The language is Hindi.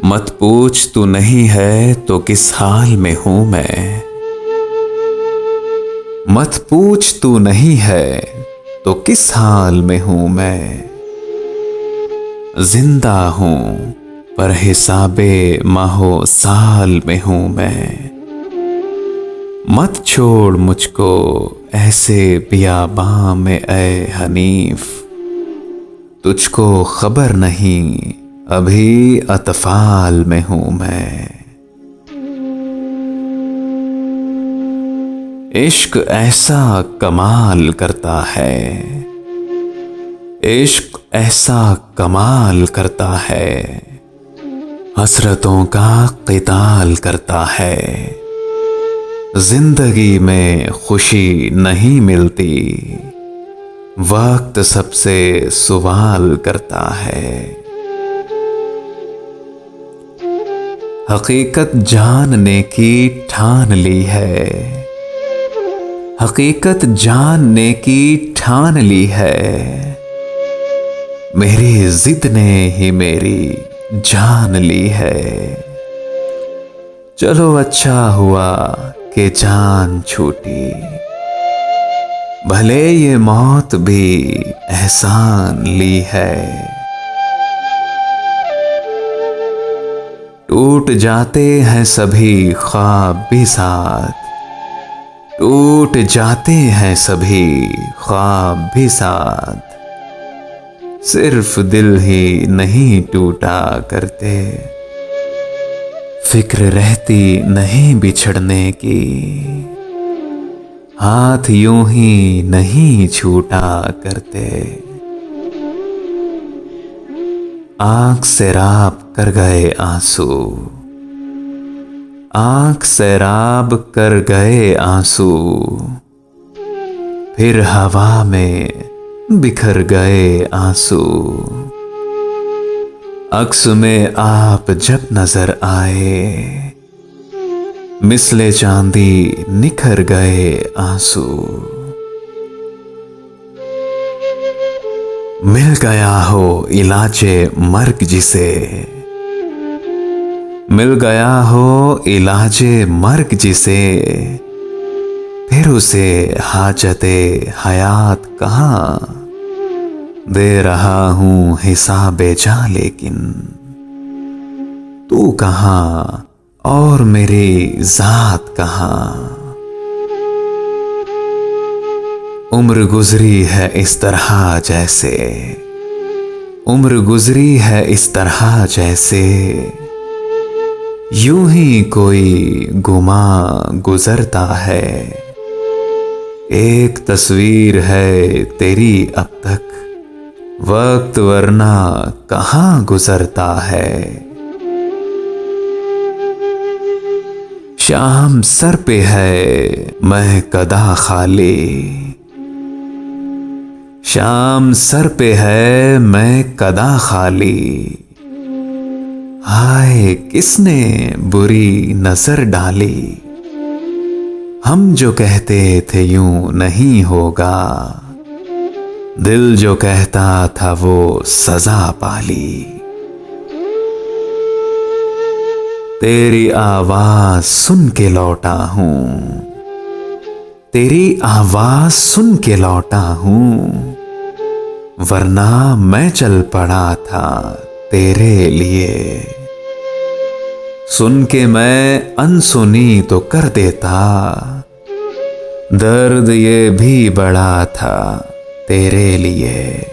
मत पूछ तू नहीं है तो किस हाल में हूं मैं। मत पूछ तू नहीं है तो किस हाल में हूं मैं। जिंदा हूं पर हिसाबे माहो साल में हूं मैं। मत छोड़ मुझको ऐसे बियाबां में ऐ हनीफ। तुझको खबर नहीं अभी अतफाल में हूं मैं। इश्क ऐसा कमाल करता है। इश्क ऐसा कमाल करता है। हसरतों का क़िताल करता है। जिंदगी में खुशी नहीं मिलती। वक्त सबसे सवाल करता है। हकीकत जानने की ठान ली है। हकीकत जानने की ठान ली है। मेरी जिद ने ही मेरी जान ली है। चलो अच्छा हुआ कि जान छूटी। भले ये मौत भी एहसान ली है। टूट जाते हैं सभी ख्वाब भी साथ। टूट जाते हैं सभी ख्वाब भी साथ। सिर्फ दिल ही नहीं टूटा करते। फिक्र रहती नहीं बिछड़ने की। हाथ यूं ही नहीं छूटा करते। आंख सैराब कर गए आंसू। आंख सैराब कर गए आंसू। फिर हवा में बिखर गए आंसू। अक्स में आप जब नजर आए। मिसले चांदी निखर गए आंसू। मिल गया हो इलाजे मर्ग जिसे। मिल गया हो इलाजे मर्ग जिसे। फिर उसे हाजते हयात कहां। दे रहा हूं हिसाबे जा लेकिन। तू कहां और मेरी जात कहां। उम्र गुजरी है इस तरह जैसे। उम्र गुजरी है इस तरह जैसे। यूं ही कोई गुमा गुजरता है। एक तस्वीर है तेरी अब तक। वक्त वरना कहां गुजरता है। शाम सर पे है मैं कदा खाली। शाम सर पे है मैं कदा खाली। हाय किसने बुरी नजर डाली। हम जो कहते थे यूं नहीं होगा। दिल जो कहता था वो सजा पाली। तेरी आवाज सुन के लौटा हूं। तेरी आवाज सुन के लौटा हूं। वरना मैं चल पड़ा था तेरे लिए। सुन के मैं अनसुनी तो कर देता। दर्द ये भी बड़ा था तेरे लिए।